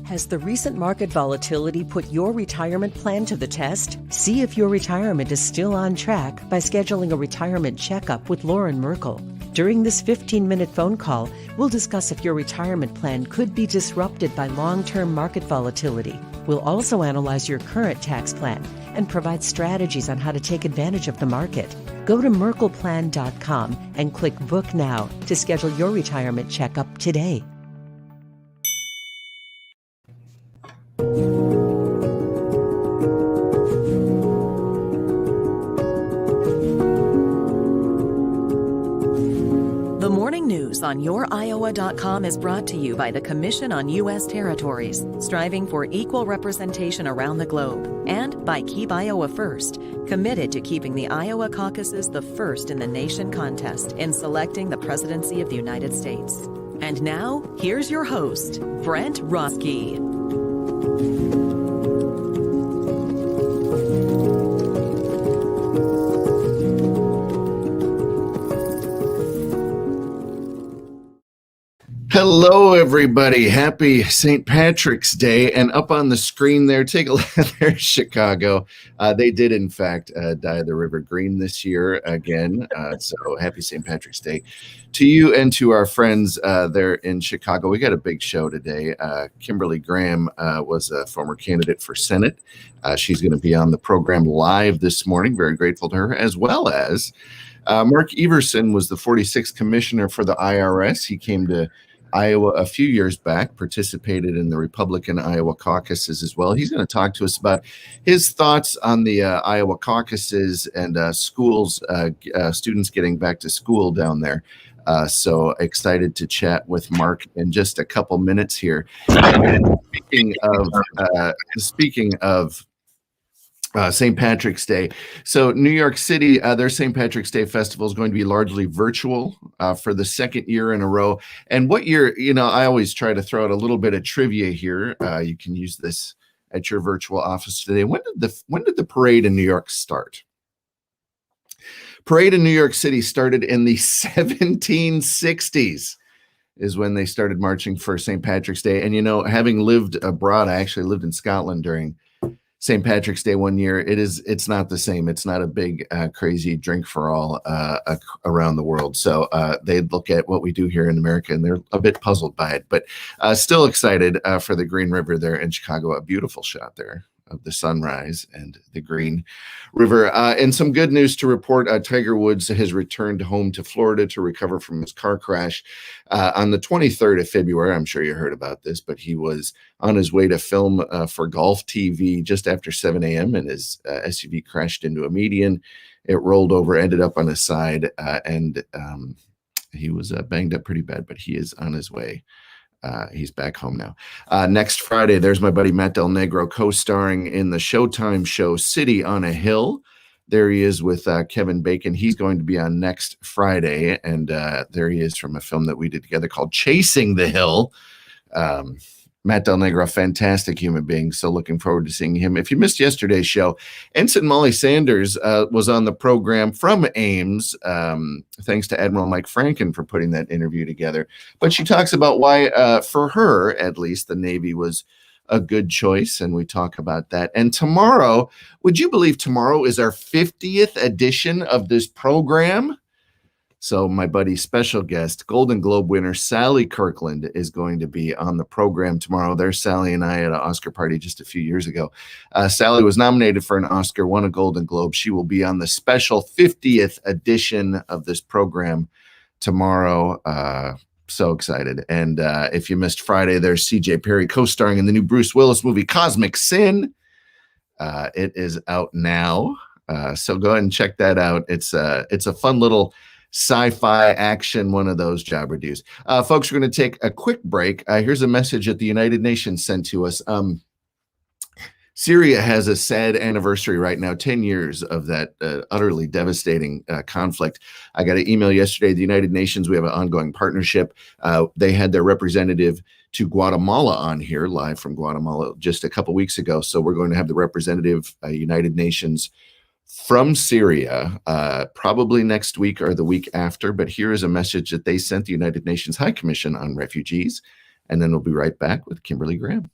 Has the recent market volatility put your retirement plan to the test? See if your retirement is still on track by scheduling a retirement checkup with Lauren Merkel. During this 15-minute phone call, we'll discuss if your retirement plan could be disrupted by long-term market volatility. We'll also analyze your current tax plan and provide strategies on how to take advantage of the market. Go to merkelplan.com and click Book Now to schedule your retirement checkup today. The morning news on YourIowa.com is brought to you by the Commission on U.S. Territories, striving for equal representation around the globe, and by Keep Iowa First, committed to keeping the Iowa caucuses the first in the nation contest in selecting the presidency of the United States. And now, here's your host, Brent Roske. Hello, everybody. Happy St. Patrick's Day. And up on the screen there, take a look. There's Chicago. They did, in fact, dye the river green this year again. So happy St. Patrick's Day to you and to our friends there in Chicago. We got a big show today. Kimberly Graham was a former candidate for Senate. She's going to be on the program live this morning. Very grateful to her, as well as Mark Everson was the 46th commissioner for the IRS. He came to Iowa a few years back, participated in the Republican Iowa caucuses as well. He's going to talk to us about his thoughts on the Iowa caucuses and schools, students getting back to school down there. So excited to chat with Mark in just a couple minutes here. And speaking of St. Patrick's Day. So New York City, their St. Patrick's Day festival is going to be largely virtual for the second year in a row. And what year, I always try to throw out a little bit of trivia here. You can use this at your virtual office today. When did the parade in New York start? Parade in New York City started in the 1760s. Is when they started marching for St. Patrick's Day. And, having lived abroad, I actually lived in Scotland during St. Patrick's Day one year. It's not the same. It's not a big, crazy drink for all around the world. So they look at what we do here in America and they're a bit puzzled by it, but still excited for the Green River there in Chicago. A beautiful shot there of the sunrise and the Green River. And some good news to report. Tiger Woods has returned home to Florida to recover from his car crash on the 23rd of February. I'm sure you heard about this, but he was on his way to film for Golf TV just after 7 a.m. and his SUV crashed into a median. It rolled over, ended up on his side, and he was banged up pretty bad, but he is on his way. He's back home now. Next Friday, there's my buddy Matt Del Negro co-starring in the Showtime show City on a Hill. There he is with Kevin Bacon. He's going to be on next Friday. And there he is from a film that we did together called Chasing the Hill. Matt Del Negro, a fantastic human being. So looking forward to seeing him. If you missed yesterday's show, Ensign Molly Sanders was on the program from Ames. Thanks to Admiral Mike Franken for putting that interview together. But she talks about why, for her, at least, the Navy was a good choice. And we talk about that. And tomorrow, would you believe tomorrow is our 50th edition of this program? So my buddy, special guest, Golden Globe winner Sally Kirkland is going to be on the program tomorrow. There's Sally and I at an Oscar party just a few years ago. Sally was nominated for an Oscar, won a Golden Globe. She will be on the special 50th edition of this program tomorrow. So excited. And if you missed Friday, there's CJ Perry co-starring in the new Bruce Willis movie Cosmic Sin. It is out now. So go ahead and check that out. It's a fun little sci-fi action, one of those job reviews. Folks, we're going to take a quick break. Here's a message that the United Nations sent to us. Syria has a sad anniversary right now, 10 years of that utterly devastating conflict. I got an email yesterday, the United Nations, we have an ongoing partnership. They had their representative to Guatemala on here, live from Guatemala, just a couple weeks ago. So we're going to have the representative, United Nations from Syria, probably next week or the week after. But here is a message that they sent the United Nations High Commission on Refugees. And then we'll be right back with Kimberly Graham.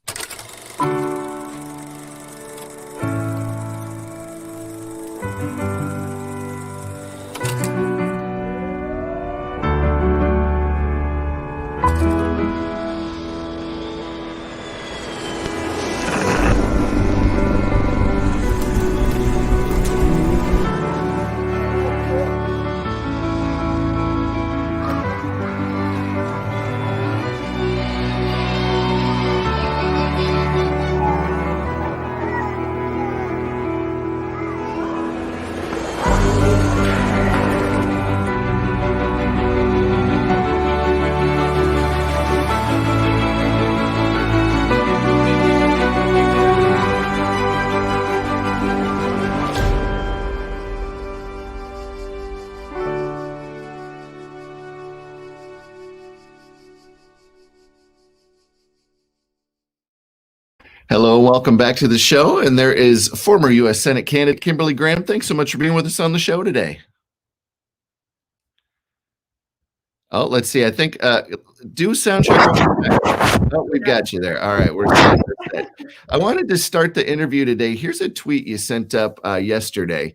Hello, welcome back to the show. And there is former U.S. Senate candidate Kimberly Graham. Thanks so much for being with us on the show today. Oh, let's see. I think do sound check. Oh, we've got you there. All right, we're set. I wanted to start the interview today. Here's a tweet you sent up yesterday.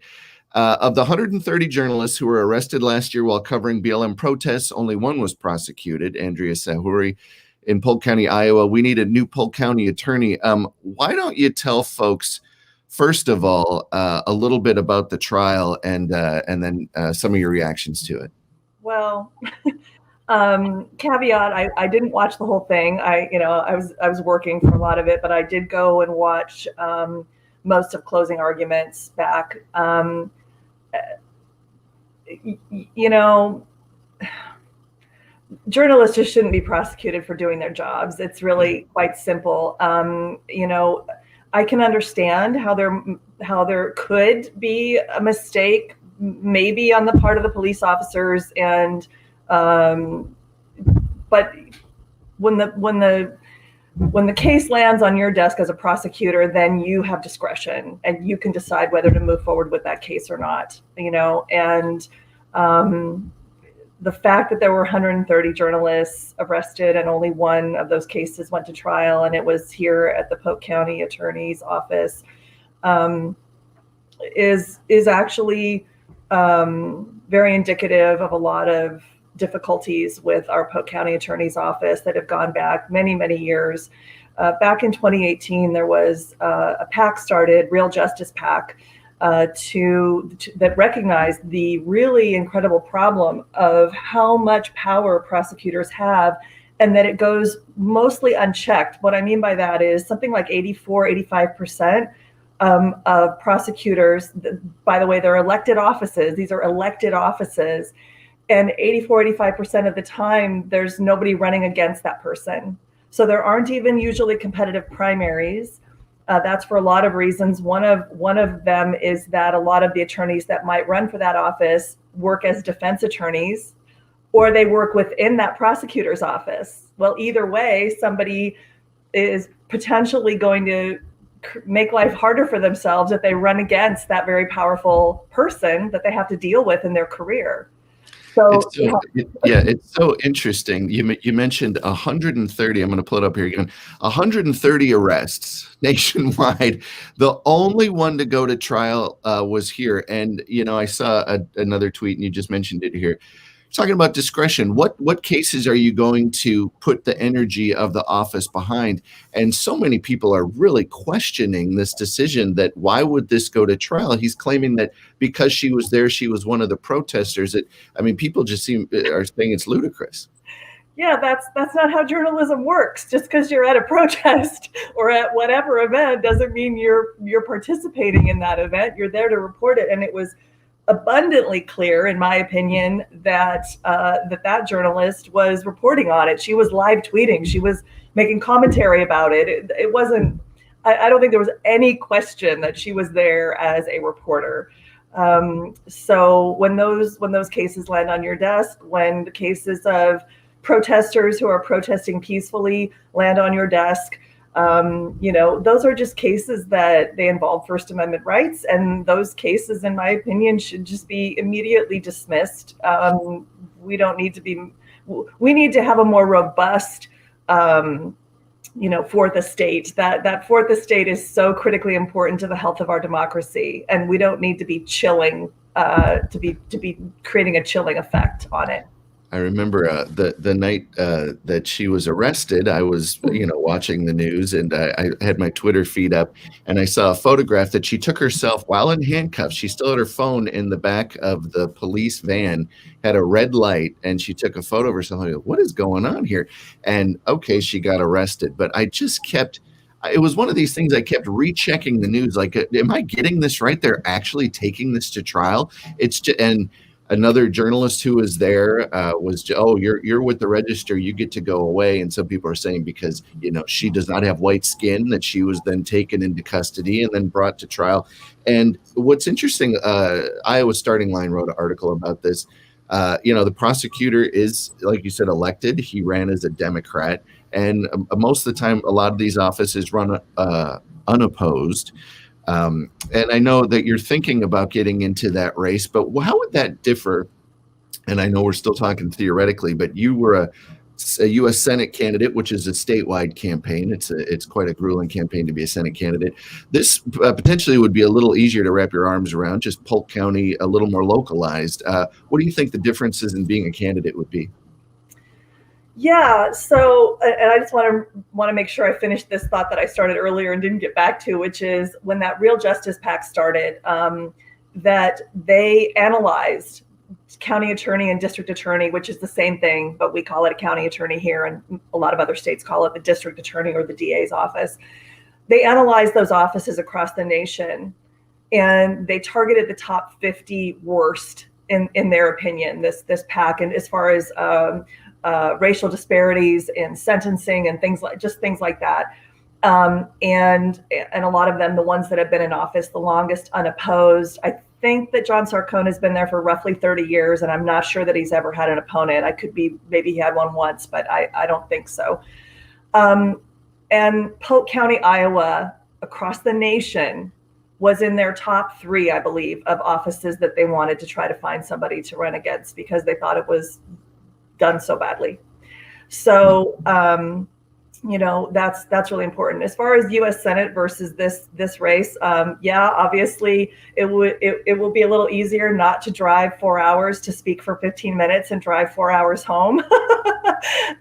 Of the 130 journalists who were arrested last year while covering BLM protests, only one was prosecuted, Andrea Sahuri, in Polk County, Iowa. We need a new Polk County attorney. Why don't you tell folks, first of all, a little bit about the trial and then some of your reactions to it? Well, caveat, I didn't watch the whole thing. I was working for a lot of it, but I did go and watch most of closing arguments back. Journalists just shouldn't be prosecuted for doing their jobs. It's really quite simple. I can understand how there could be a mistake, maybe on the part of the police officers, and but when the case lands on your desk as a prosecutor, then you have discretion and you can decide whether to move forward with that case or not. And the fact that there were 130 journalists arrested and only one of those cases went to trial, and it was here at the Polk County Attorney's Office, is actually very indicative of a lot of difficulties with our Polk County Attorney's Office that have gone back many, many years. Back in 2018, there was a PAC started, Real Justice PAC, that recognized the really incredible problem of how much power prosecutors have, and that it goes mostly unchecked. What I mean by that is something like 85% of prosecutors, by the way, they're elected offices. These are elected offices. And 85% of the time, there's nobody running against that person. So there aren't even usually competitive primaries. That's for a lot of reasons. One of them is that a lot of the attorneys that might run for that office work as defense attorneys, or they work within that prosecutor's office. Well, either way, somebody is potentially going to make life harder for themselves if they run against that very powerful person that they have to deal with in their career. It's so interesting. You mentioned 130. I'm going to pull it up here again. 130 arrests nationwide. The only one to go to trial was here. And I saw another tweet, and you just mentioned it here. Talking about discretion, what cases are you going to put the energy of the office behind? And so many people are really questioning this decision, that why would this go to trial? He's claiming that because she was there, she was one of the protesters. People just are saying it's ludicrous. Yeah, that's not how journalism works. Just because you're at a protest or at whatever event doesn't mean you're participating in that event. You're there to report it. And it was abundantly clear, in my opinion, that that journalist was reporting on it. She was live tweeting. She was making commentary about it. It wasn't. I don't think there was any question that she was there as a reporter. So when those cases land on your desk, when the cases of protesters who are protesting peacefully land on your desk, those are just cases that they involve First Amendment rights, and those cases, in my opinion, should just be immediately dismissed. We need to have a more robust fourth estate. That fourth estate is so critically important to the health of our democracy, and we don't need to be chilling, to be creating a chilling effect on it. I remember the night that she was arrested, I was, watching the news, and I had my Twitter feed up, and I saw a photograph that she took herself while in handcuffs. She still had her phone in the back of the police van, had a red light, and she took a photo of herself. I go, what is going on here? And okay, she got arrested, but I just kept. It was one of these things I kept rechecking the news. Like, am I getting this right? They're actually taking this to trial. It's just, and another journalist who was there was, oh, you're with the Register, you get to go away. And some people are saying because she does not have white skin, that she was then taken into custody and then brought to trial. And what's interesting, Iowa Starting Line wrote an article about this. The prosecutor is, like you said, elected. He ran as a Democrat, and most of the time, a lot of these offices run unopposed. And I know that you're thinking about getting into that race, but how would that differ? And I know we're still talking theoretically, but you were a U.S. Senate candidate, which is a statewide campaign. It's quite a grueling campaign to be a Senate candidate. This potentially would be a little easier to wrap your arms around, just Polk County, a little more localized. What do you think the differences in being a candidate would be? Yeah. So, and I just want to make sure I finished this thought that I started earlier and didn't get back to, which is when that Real Justice PAC started, that they analyzed county attorney and district attorney, which is the same thing, but we call it a county attorney here, and a lot of other states call it the district attorney or the DA's office. They analyzed those offices across the nation, and they targeted the top 50 worst in their opinion, this PAC, and as far as racial disparities in sentencing and things like that. And a lot of them, the ones that have been in office the longest unopposed. I think that John Sarcone has been there for roughly 30 years, and I'm not sure that he's ever had an opponent. Maybe he had one once, but I don't think so. And Polk County, Iowa, across the nation, was in their top 3, I believe, of offices that they wanted to try to find somebody to run against because they thought it was done so badly. So, that's really important. As far as U.S. Senate versus this race, obviously it will be a little easier not to drive 4 hours to speak for 15 minutes and drive 4 hours home.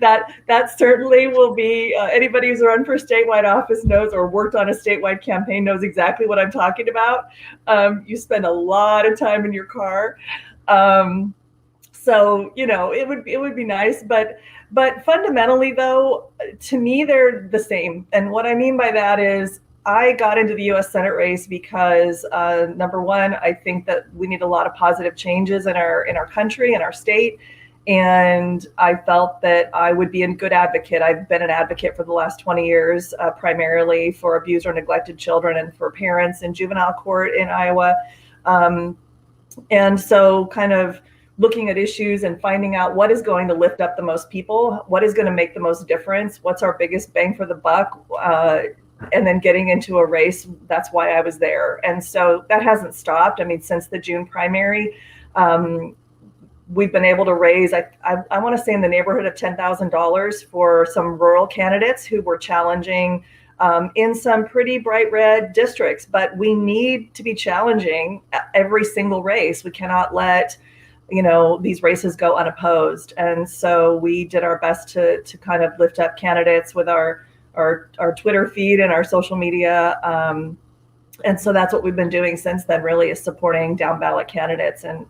That certainly will be, anybody who's run for statewide office knows, or worked on a statewide campaign knows exactly what I'm talking about. You spend a lot of time in your car. So, it would be nice, but fundamentally though, to me, they're the same. And what I mean by that is I got into the U.S. Senate race because number one, I think that we need a lot of positive changes in our country and our state. And I felt that I would be a good advocate. I've been an advocate for the last 20 years, primarily for abused or neglected children and for parents in juvenile court in Iowa. And so kind of looking at issues and finding out what is going to lift up the most people, what is going to make the most difference, what's our biggest bang for the buck, and then getting into a race. That's why I was there. And so that hasn't stopped. I mean, since the June primary, we've been able to raise, I want to say in the neighborhood of $10,000 for some rural candidates who were challenging in some pretty bright red districts. But we need to be challenging every single race. We cannot let these races go unopposed. And so we did our best to kind of lift up candidates with our Twitter feed and our social media. And so that's what we've been doing since then, really, is supporting down ballot candidates. And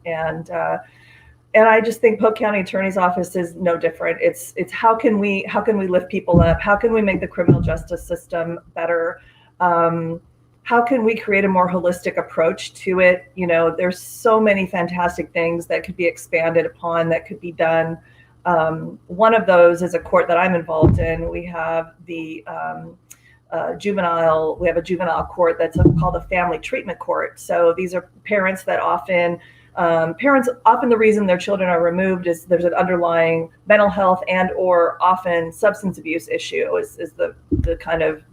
I just think Polk County Attorney's Office is no different. It's how can we lift people up? How can we make the criminal justice system better? How can we create a more holistic approach to it? There's so many fantastic things that could be expanded upon, that could be done. One of those is a court that I'm involved in. We have the a juvenile court that's called a family treatment court. So these are parents that often the reason their children are removed is there's an underlying mental health and or often substance abuse issue is the kind of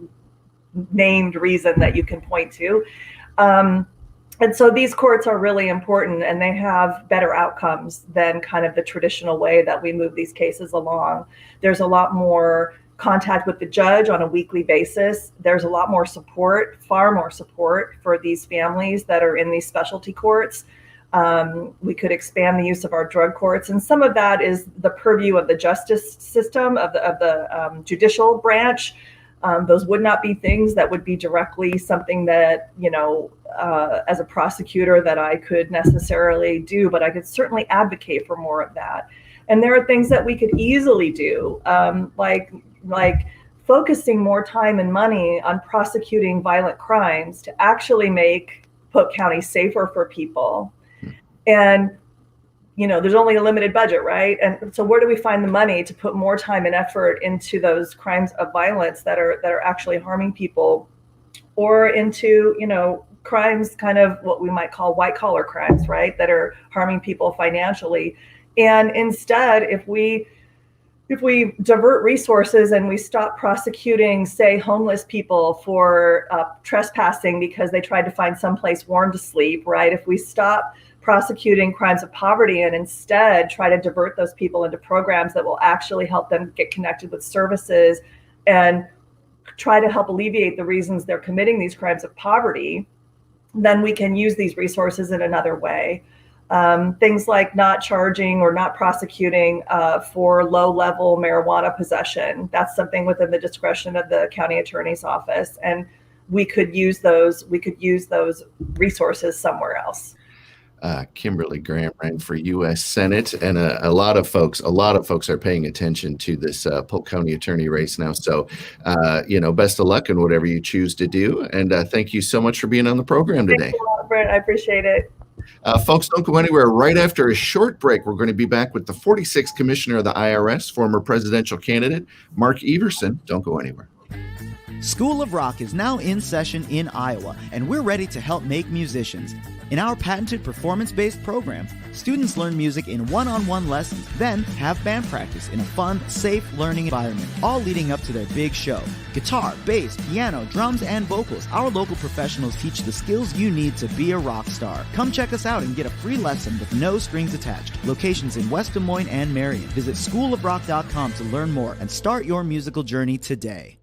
named reason that you can point to. And so these courts are really important, and they have better outcomes than kind of the traditional way that we move these cases along. There's a lot more contact with the judge on a weekly basis. There's a lot more support, far more support for these families that are in these specialty courts. We could expand the use of our drug courts, and some of that is the purview of the justice system, of the judicial branch. Those would not be things that would be directly something that, as a prosecutor, that I could necessarily do, but I could certainly advocate for more of that. And there are things that we could easily do, like focusing more time and money on prosecuting violent crimes to actually make Polk County safer for people. And, there's only a limited budget, right? And so where do we find the money to put more time and effort into those crimes of violence that are actually harming people, or into, crimes, kind of what we might call white collar crimes, right? That are harming people financially. And instead, if we divert resources and we stop prosecuting, say, homeless people for trespassing because they tried to find someplace warm to sleep, right? If we stop prosecuting crimes of poverty and instead try to divert those people into programs that will actually help them get connected with services and try to help alleviate the reasons they're committing these crimes of poverty, then we can use these resources in another way. Things like not charging or not prosecuting for low-level marijuana possession. That's something within the discretion of the county attorney's office, and we could use those resources somewhere else. Kimberly Graham ran for U.S. Senate, and a lot of folks are paying attention to this Polk County attorney race now. So, best of luck in whatever you choose to do. And thank you so much for being on the program today. Thanks a lot, Brent. I appreciate it. Folks, don't go anywhere. Right after a short break, we're going to be back with the 46th Commissioner of the IRS, former presidential candidate, Mark Everson. Don't go anywhere. School of Rock is now in session in Iowa, and we're ready to help make musicians. In our patented performance-based program, students learn music in one-on-one lessons, then have band practice in a fun, safe learning environment, all leading up to their big show. Guitar, bass, piano, drums, and vocals, our local professionals teach the skills you need to be a rock star. Come check us out and get a free lesson with no strings attached. Locations in West Des Moines and Marion. Visit schoolofrock.com to learn more and start your musical journey today.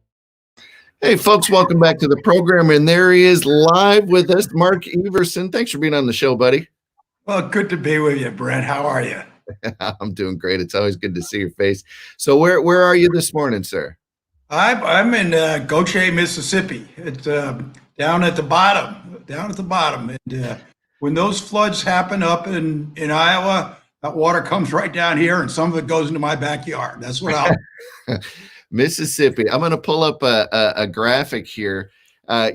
Hey, folks, welcome back to the program. And there he is live with us, Mark Everson. Thanks for being on the show, buddy. Well, good to be with you, Brent. How are you? I'm doing great. It's always good to see your face. So where are you this morning, sir? I'm in Roske, Mississippi. It's down at the bottom. And when those floods happen up in Iowa, that water comes right down here, and some of it goes into my backyard. That's what I'll Mississippi. I'm going to pull up a graphic here.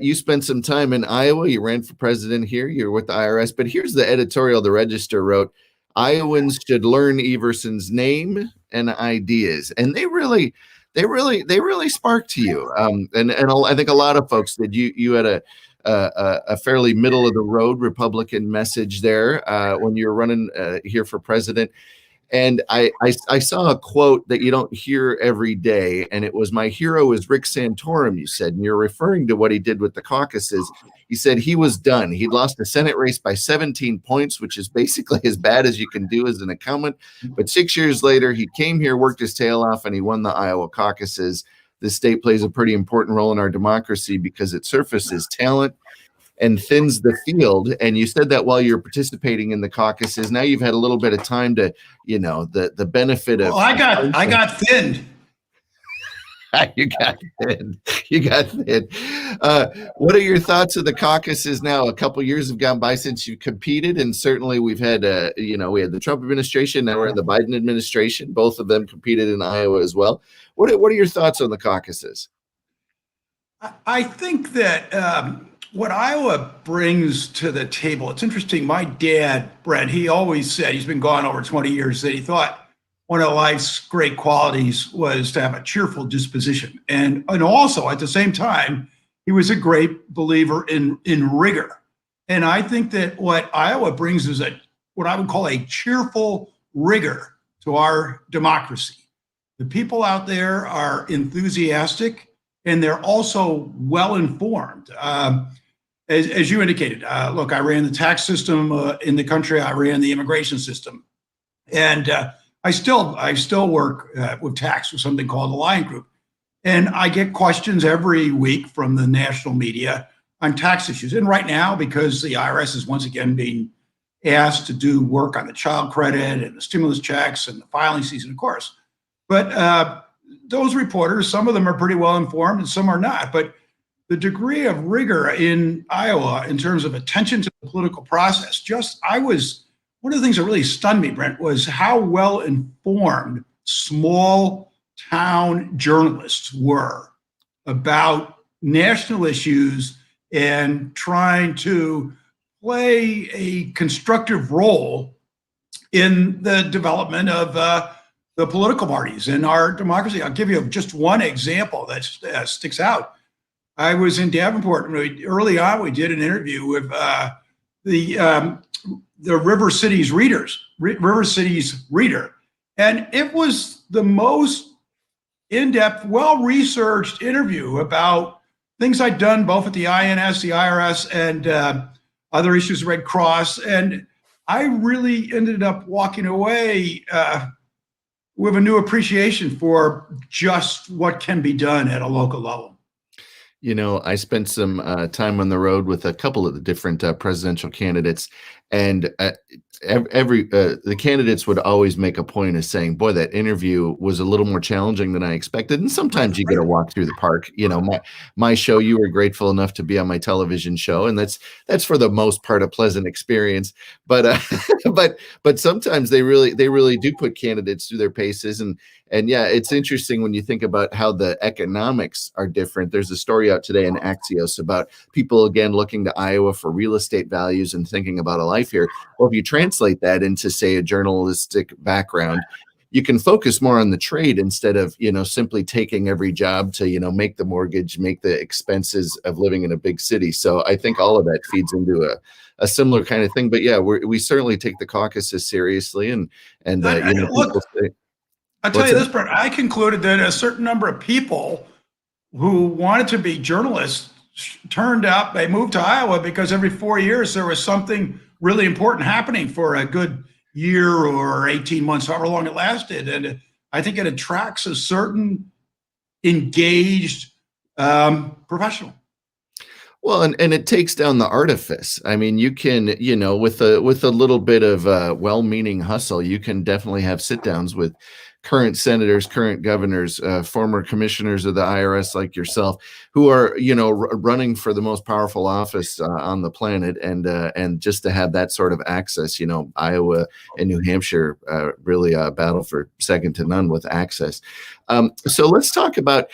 You spent some time in Iowa. You ran for president here. You're with the IRS. But here's the editorial the Register wrote. Iowans should learn Everson's name and ideas. And they really sparked to you. And I think a lot of folks did. You had a fairly middle of the road Republican message there when you were running here for president. And I saw a quote that you don't hear every day, and it was, "My hero is Rick Santorum," you said, and you're referring to what he did with the caucuses. He said he was done. He'd lost the Senate race by 17 points, which is basically as bad as you can do as an incumbent. But 6 years later, he came here, worked his tail off, and he won the Iowa caucuses. This state plays a pretty important role in our democracy because it surfaces talent and thins the field. And you said that while you're participating in the caucuses. Now you've had a little bit of time to, the benefit of. Well, I got thinned. You got thinned. What are your thoughts of the caucuses now? A couple of years have gone by since you competed, and certainly we've had, we had the Trump administration. Now we're in the Biden administration. Both of them competed in Iowa as well. What are your thoughts on the caucuses? I think that what Iowa brings to the table, it's interesting. My dad, Brent, he always said, he's been gone over 20 years, that he thought one of life's great qualities was to have a cheerful disposition. And also at the same time, he was a great believer in rigor. And I think that what Iowa brings is what I would call a cheerful rigor to our democracy. The people out there are enthusiastic, and they're also well-informed. As you indicated, look, I ran the tax system in the country. I ran the immigration system. And I still work with tax with something called the Lion Group. And I get questions every week from the national media on tax issues. And right now, because the IRS is once again being asked to do work on the child credit and the stimulus checks and the filing season, of course. But those reporters, some of them are pretty well informed and some are not. But the degree of rigor in Iowa in terms of attention to the political process, one of the things that really stunned me, Brent, was how well informed small town journalists were about national issues and trying to play a constructive role in the development of the political parties in our democracy. I'll give you just one example that sticks out. I was in Davenport, and early on we did an interview with the River Cities reader, and it was the most in-depth, well-researched interview about things I'd done both at the INS, the IRS, and other issues, Red Cross, and I really ended up walking away with a new appreciation for just what can be done at a local level. You know, I spent some time on the road with a couple of the different presidential candidates, and the candidates would always make a point of saying, "Boy, that interview was a little more challenging than I expected." And sometimes you get to walk through the park. You know, my show, you were grateful enough to be on my television show, and that's for the most part a pleasant experience. But but sometimes they really do put candidates through their paces, and yeah, it's interesting when you think about how the economics are different. There's a story out today in Axios about people again looking to Iowa for real estate values and thinking about a life here. Well, if you translate that into, say, a journalistic background, you can focus more on the trade instead of, simply taking every job to, make the mortgage, make the expenses of living in a big city. So I think all of that feeds into a similar kind of thing. But yeah, we certainly take the caucuses seriously, and look, I'll tell you this, Brent. I concluded that a certain number of people who wanted to be journalists turned out, they moved to Iowa because every 4 years there was something really important happening for a good year or 18 months, however long it lasted. And I think it attracts a certain engaged professional. Well, and it takes down the artifice. I mean, you can, with a little bit of well-meaning hustle, you can definitely have sit downs with current senators, current governors, former commissioners of the IRS like yourself, who are, running for the most powerful office on the planet, and just to have that sort of access, Iowa and New Hampshire really battle for second to none with access. So let's talk about,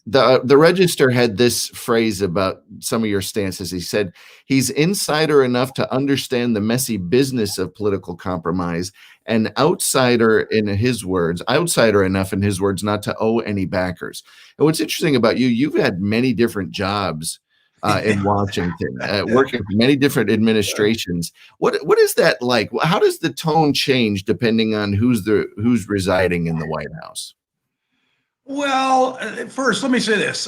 the Register had this phrase about some of your stances. He said, he's insider enough to understand the messy business of political compromise, and outsider enough in his words not to owe any backers. And what's interesting about you, you've had many different jobs in Washington, working for many different administrations. What is that like? How does the tone change depending on who's residing in the White House? Well, first, let me say this.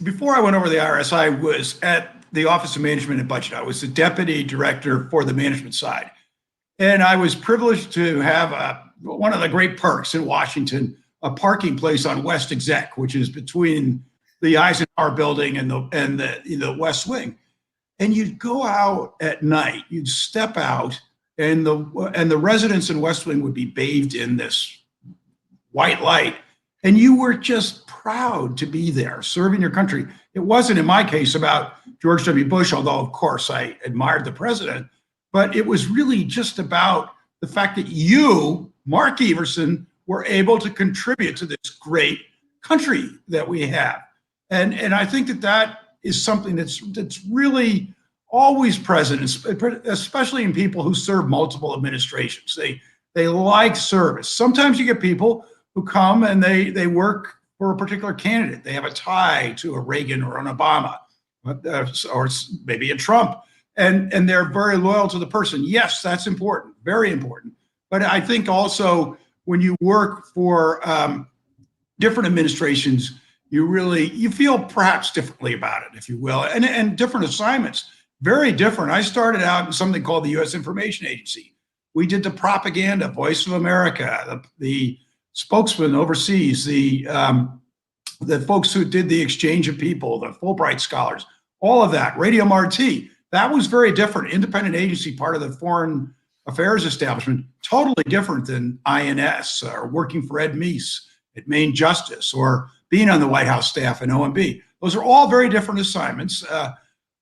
Before I went over the IRS, I was at the Office of Management and Budget. I was the deputy director for the management side. And I was privileged to have one of the great perks in Washington, a parking place on West Exec, which is between the Eisenhower building and the West Wing. And you'd go out at night, you'd step out, and the residents in West Wing would be bathed in this white light. And you were just proud to be there serving your country. It wasn't, in my case, about George W. Bush, although, of course, I admired the president. But it was really just about the fact that you, Mark Everson, were able to contribute to this great country that we have. And I think that is something that's really always present, especially in people who serve multiple administrations. They like service. Sometimes you get people who come and they work for a particular candidate. They have a tie to a Reagan or an Obama, or maybe a Trump, and they're very loyal to the person. Yes, that's important, very important. But I think also when you work for different administrations, you feel perhaps differently about it, if you will, and different assignments, very different. I started out in something called the U.S. Information Agency. We did the propaganda, Voice of America, the spokesman overseas, the folks who did the exchange of people, the Fulbright scholars, all of that, Radio Marti, that was very different. Independent agency, part of the foreign affairs establishment, totally different than INS or working for Ed Meese at Maine Justice or being on the White House staff in OMB. Those are all very different assignments. A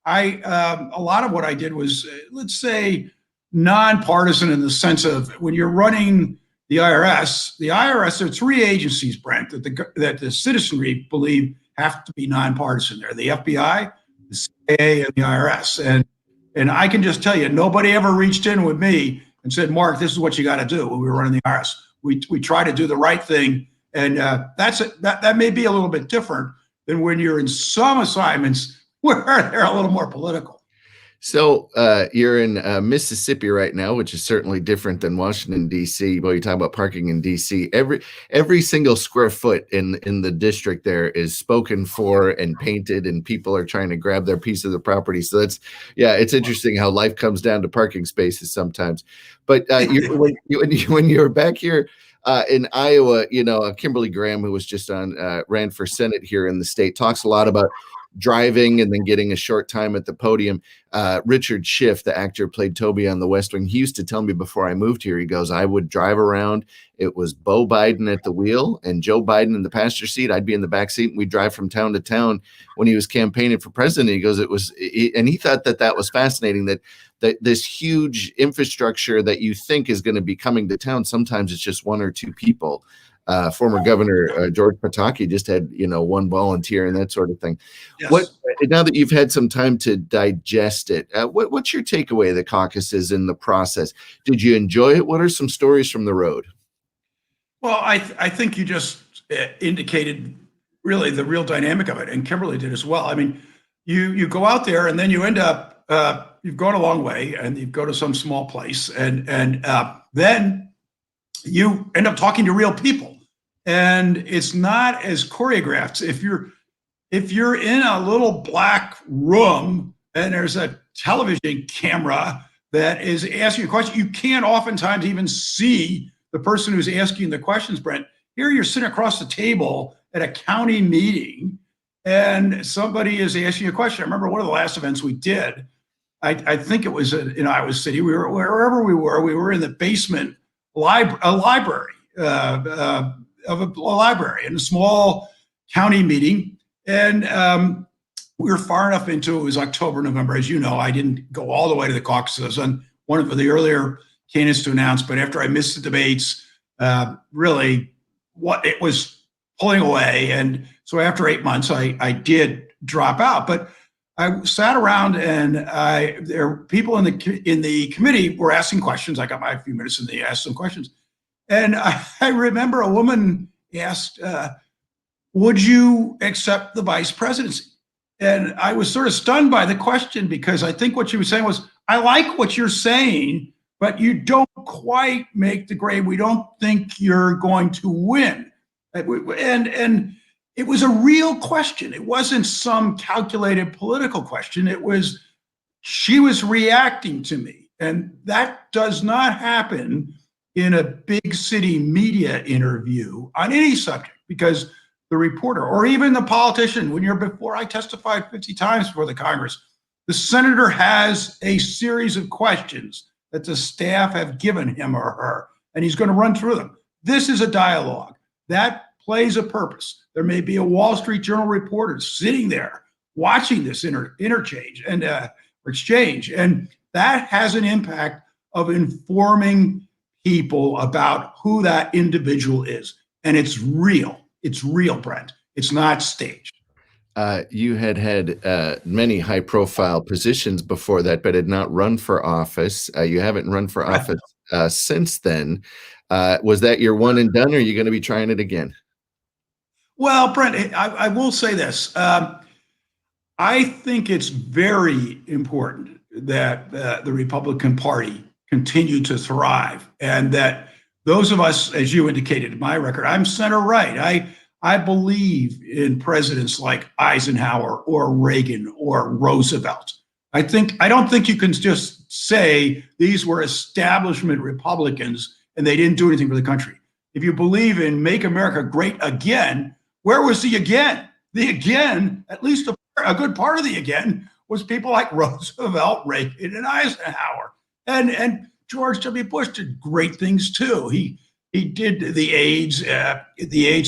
lot of what I did was, let's say, nonpartisan in the sense of when you're running the IRS, there are three agencies, Brent, that the citizenry believe have to be nonpartisan. They're the FBI, the CIA, and the IRS. And I can just tell you, nobody ever reached in with me and said, Mark, this is what you got to do when we were running the IRS. We try to do the right thing. And that may be a little bit different than when you're in some assignments where they're a little more political. So you're in Mississippi right now, which is certainly different than Washington, D.C. Well, you talk about parking in D.C. Every single square foot in the district there is spoken for and painted, and people are trying to grab their piece of the property. So it's interesting how life comes down to parking spaces sometimes. But when you're back here in Iowa, Kimberly Graham, who was just ran for Senate here in the state, talks a lot about driving and then getting a short time at the podium. Richard Schiff, the actor who played Toby on The West Wing, he used to tell me before I moved here, he goes, I would drive around. It was Beau Biden at the wheel and Joe Biden in the passenger seat. I'd be in the back seat, and we'd drive from town to town when he was campaigning for president. He goes, and he thought that was fascinating, that this huge infrastructure that you think is going to be coming to town, sometimes it's just one or two people. Former Governor George Pataki just had, one volunteer and that sort of thing. Yes. Now that you've had some time to digest it, what's your takeaway of the caucuses and the process? Did you enjoy it? What are some stories from the road? Well, I think you just indicated really the real dynamic of it, and Kimberly did as well. I mean, you go out there and then you end up, you've gone a long way and you go to some small place and then you end up talking to real people. And it's not as choreographed. If you're in a little black room and there's a television camera that is asking a question, you can't oftentimes even see the person who's asking the questions, Brent. Here you're sitting across the table at a county meeting and somebody is asking a question. I remember one of the last events we did, I think it was in Iowa City. Wherever we were in the basement library of a library in a small county meeting. And we were far enough into it was October, November. As you know, I didn't go all the way to the caucuses. On one of the earlier candidates to announce, but after I missed the debates, really what it was pulling away. And so after 8 months, I did drop out. But I sat around and there were people in the committee were asking questions. I got my few minutes and they asked some questions. And I remember a woman asked, would you accept the vice presidency? And I was sort of stunned by the question because I think what she was saying was, I like what you're saying, but you don't quite make the grade. We don't think you're going to win. And it was a real question. It wasn't some calculated political question. She was reacting to me. And that does not happen in a big city media interview on any subject, because the reporter or even the politician, before I testified 50 times before the Congress, the senator has a series of questions that the staff have given him or her, and he's going to run through them. This is a dialogue that plays a purpose. There may be a Wall Street Journal reporter sitting there watching this interchange and exchange, and that has an impact of informing people about who that individual is. And it's real. It's real, Brent. It's not staged. You had many high-profile positions before that, but had not run for office. You haven't run for office since then. Was that your one and done, or are you going to be trying it again? Well, Brent, I will say this. I think it's very important that the Republican Party continue to thrive, and that those of us, as you indicated in my record, I'm center right. I believe in presidents like Eisenhower or Reagan or Roosevelt. I don't think you can just say these were establishment Republicans and they didn't do anything for the country. if you believe in make America great again, where was the again? The again, at least a good part of the again, was people like Roosevelt, Reagan, and Eisenhower. And George W. Bush did great things too. He did the AIDS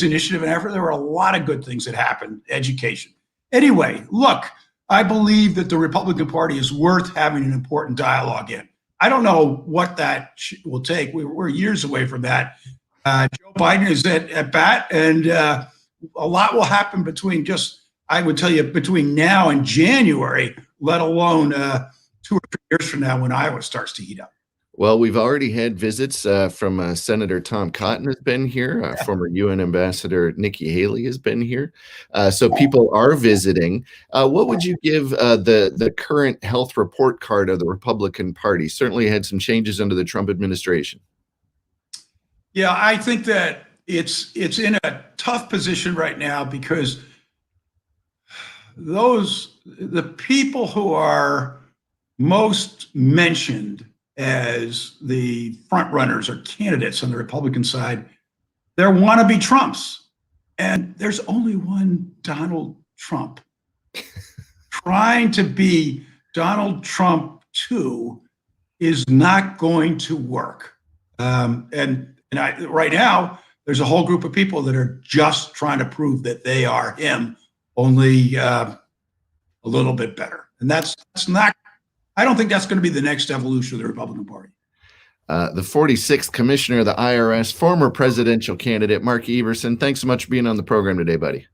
initiative and effort. There were a lot of good things that happened. Education. Anyway, look, I believe that the Republican Party is worth having an important dialogue in. I don't know what that will take. We're years away from that. Joe Biden is at bat, and a lot will happen between I would tell you, between now and January, let alone 2 or 3 years from now when Iowa starts to heat up. Well, we've already had visits from Senator Tom Cotton has been here. Former UN Ambassador Nikki Haley has been here. So people are visiting. What would you give the current health report card of the Republican Party? Certainly had some changes under the Trump administration. Yeah, I think that it's in a tough position right now because the people who are most mentioned as the front runners or candidates on the Republican side, they're wannabe Trumps. And there's only one Donald Trump. Trying to be Donald Trump 2 is not going to work. Right now, there's a whole group of people that are just trying to prove that they are him, only a little bit better. And that's not, I don't think that's going to be the next evolution of the Republican Party. The 46th commissioner of the IRS, former presidential candidate, Mark Everson. Thanks so much for being on the program today, buddy.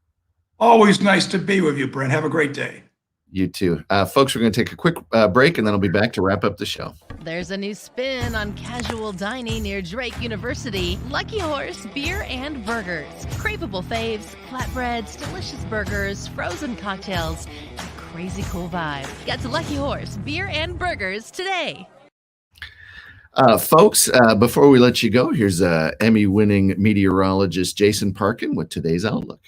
Always nice to be with you, Brent. Have a great day. You too. Folks, we're going to take a quick break, and then I'll be back to wrap up the show. There's a new spin on casual dining near Drake University. Lucky Horse Beer and Burgers. Craveable faves, flatbreads, delicious burgers, frozen cocktails, and crazy cool vibe. Get to Lucky Horse Beer and Burgers today. Folks, before we let you go, here's Emmy-winning meteorologist Jason Parkin with today's outlook.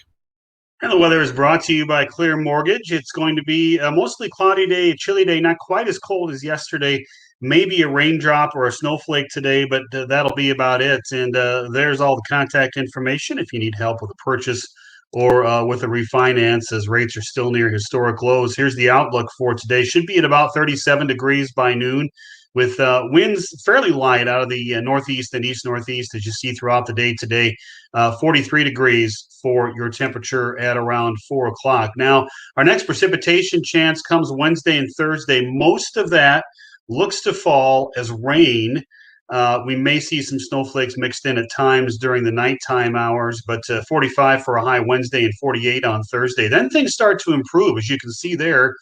And the weather is brought to you by Clear Mortgage. It's going to be a mostly cloudy day, a chilly day, not quite as cold as yesterday. Maybe a raindrop or a snowflake today, but that'll be about it. And there's all the contact information if you need help with a purchase or with a refinance, as rates are still near historic lows. Here's the outlook for today. Should be at about 37 degrees by noon, with winds fairly light out of the northeast and east northeast, as you see throughout the day today. 43 degrees for your temperature at around 4 o'clock. Now, our next precipitation chance comes Wednesday and Thursday. Most of that looks to fall as rain. We may see some snowflakes mixed in at times during the nighttime hours, but 45 for a high Wednesday and 48 on Thursday. Then things start to improve, as you can see there.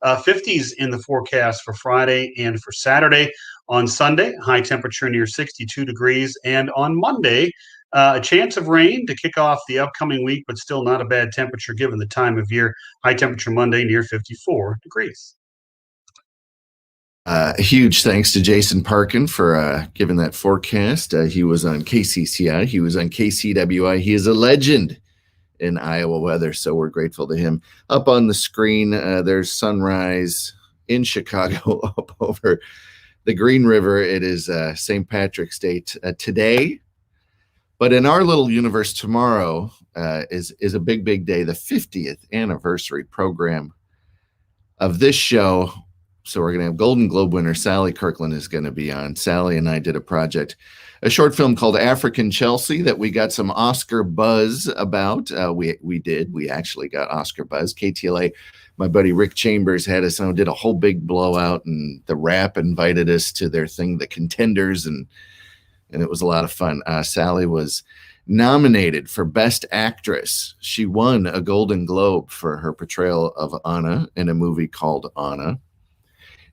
50s in the forecast for Friday and for Saturday. On Sunday, high temperature near 62 degrees. And on Monday, a chance of rain to kick off the upcoming week, but still not a bad temperature given the time of year. High temperature Monday near 54 degrees. Huge thanks to Jason Parkin for giving that forecast. He was on KCCI. He was on KCWI. He is a legend in Iowa weather, so we're grateful to him. Up on the screen, there's sunrise in Chicago up over the Green River. It is St. Patrick's Day today, but in our little universe, tomorrow is a big day, the 50th anniversary program of this show. So we're going to have Golden Globe winner Sally Kirkland is going to be on. Sally and I did a short film called African Chelsea that we got some Oscar buzz about. We actually got Oscar buzz. KTLA, my buddy Rick Chambers had us on, did a whole big blowout, and the Wrap invited us to their thing, The Contenders, and it was a lot of fun. Sally was nominated for Best Actress. She won a Golden Globe for her portrayal of Anna in a movie called Anna.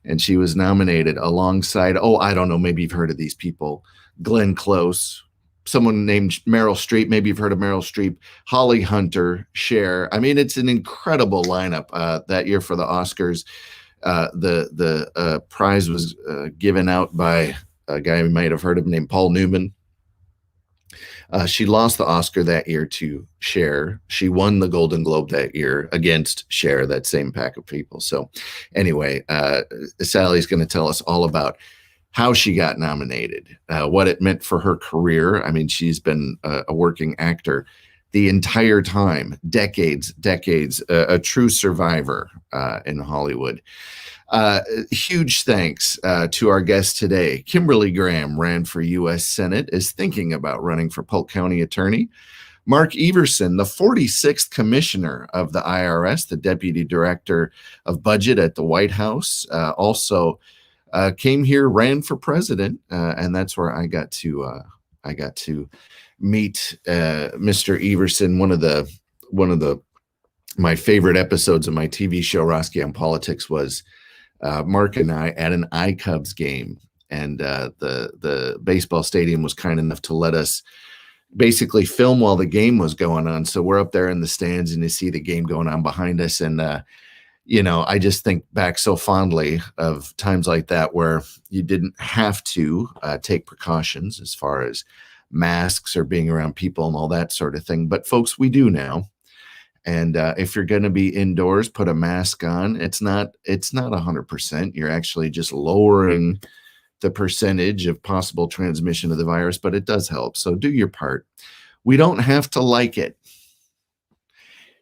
And she was nominated alongside, I don't know, maybe you've heard of these people, Glenn Close, someone named Meryl Streep, maybe you've heard of Meryl Streep, Holly Hunter, Cher. I mean, it's an incredible lineup that year for the Oscars. The prize was given out by a guy you might have heard of named Paul Newman. She lost the Oscar that year to Cher. She won the Golden Globe that year against Cher, that same pack of people. So anyway, Sally's going to tell us all about how she got nominated, what it meant for her career. I mean, she's been a working actor the entire time, decades, a true survivor in Hollywood. Huge thanks to our guest today. Kimberly Graham ran for U.S. Senate, is thinking about running for Polk County Attorney. Mark Everson, the 46th Commissioner of the IRS, the Deputy Director of Budget at the White House, also came here, ran for president, and that's where I got to meet Mr. Everson. One of the my favorite episodes of my TV show Roske on Politics was Mark and I at an iCubs game, and the baseball stadium was kind enough to let us basically film while the game was going on. So we're up there in the stands and you see the game going on behind us, and I just think back so fondly of times like that where you didn't have to take precautions as far as masks or being around people and all that sort of thing. But folks, we do now. And if you're going to be indoors, put a mask on. It's not 100%. You're actually just lowering the percentage of possible transmission of the virus, but it does help. So do your part. We don't have to like it.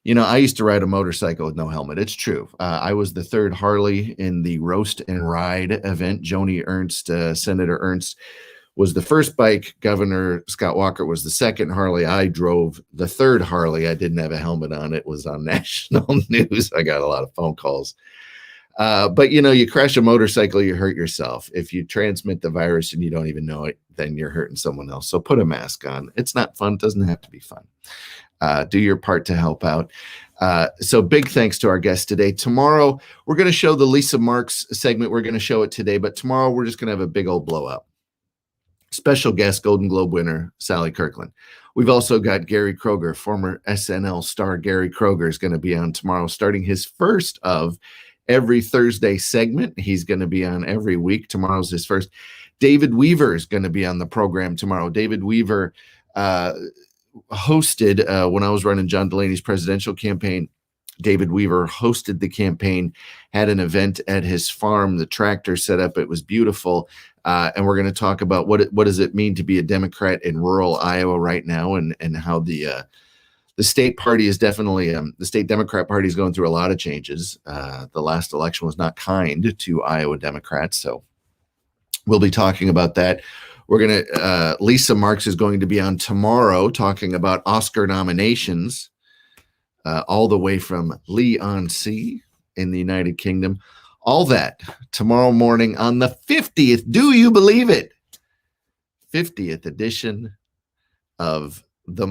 I used to ride a motorcycle with no helmet. It's true. I was the third Harley in the Roast and Ride event. Joni Ernst, Senator Ernst, was the first bike. Governor Scott Walker was the second Harley. I drove the third Harley. I didn't have a helmet on. It was on national news. I got a lot of phone calls. But you crash a motorcycle, you hurt yourself. If you transmit the virus and you don't even know it, then you're hurting someone else. So put a mask on. It's not fun. It doesn't have to be fun. Do your part to help out. So big thanks to our guest today. Tomorrow, we're going to show the Lisa Marks segment. We're going to show it today, but tomorrow we're just going to have a big old blowout. Special guest, Golden Globe winner, Sally Kirkland. We've also got Gary Kroger, former SNL star Gary Kroger, is going to be on tomorrow, starting his first of every Thursday segment. He's going to be on every week. Tomorrow's his first. David Weaver is going to be on the program tomorrow. David Weaver hosted when I was running John Delaney's presidential campaign. David Weaver hosted the campaign, had an event at his farm, the tractor set up. It was beautiful. And we're going to talk about what does it mean to be a Democrat in rural Iowa right now, and how the state party is definitely the state Democrat party is going through a lot of changes. The last election was not kind to Iowa Democrats, so we'll be talking about that. We're going to Lisa Marks is going to be on tomorrow talking about Oscar nominations, all the way from Leigh-on-Sea in the United Kingdom. All that tomorrow morning on the 50th. Do you believe it? 50th edition of the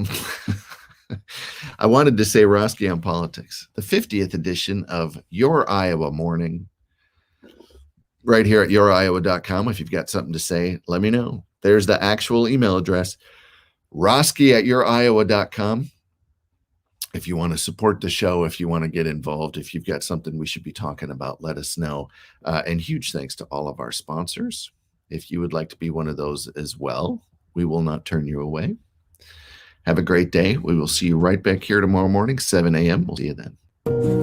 I wanted to say Roske on Politics. The 50th edition of Your Iowa Morning. Right here at youriowa.com. If you've got something to say, let me know. There's the actual email address. Roske at youriowa.com. If you want to support the show, if you want to get involved, if you've got something we should be talking about, let us know. And huge thanks to all of our sponsors. If you would like to be one of those as well, we will not turn you away. Have a great day. We will see you right back here tomorrow morning, 7 a.m. We'll see you then.